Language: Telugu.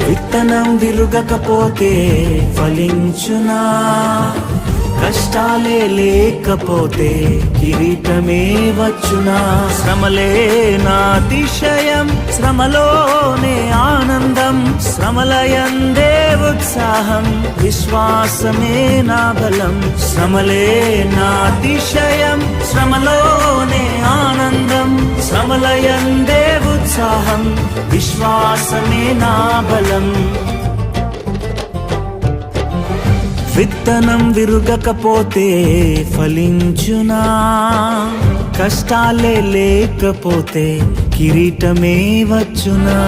విత్తనం విరుగకపోతే ఫలించునా? కష్టాలే లేకపోతే కిరీటమే వచ్చునా? శ్రమలే నా అతిశయం, శ్రమలోనే ఆనందం, శ్రమలయందే ఉత్సాహం, విశ్వాసమే నా బలం. శ్రమలే నా అతిశయం, శ్రమలోనే ఆనందం, శ్రమలయందే ఉత్సాహం, విశ్వాసమే నా బలం. విత్తనం విరుగకపోతే ఫలించునా? కష్టాలే లేకపోతే కిరీటమే వచ్చునా?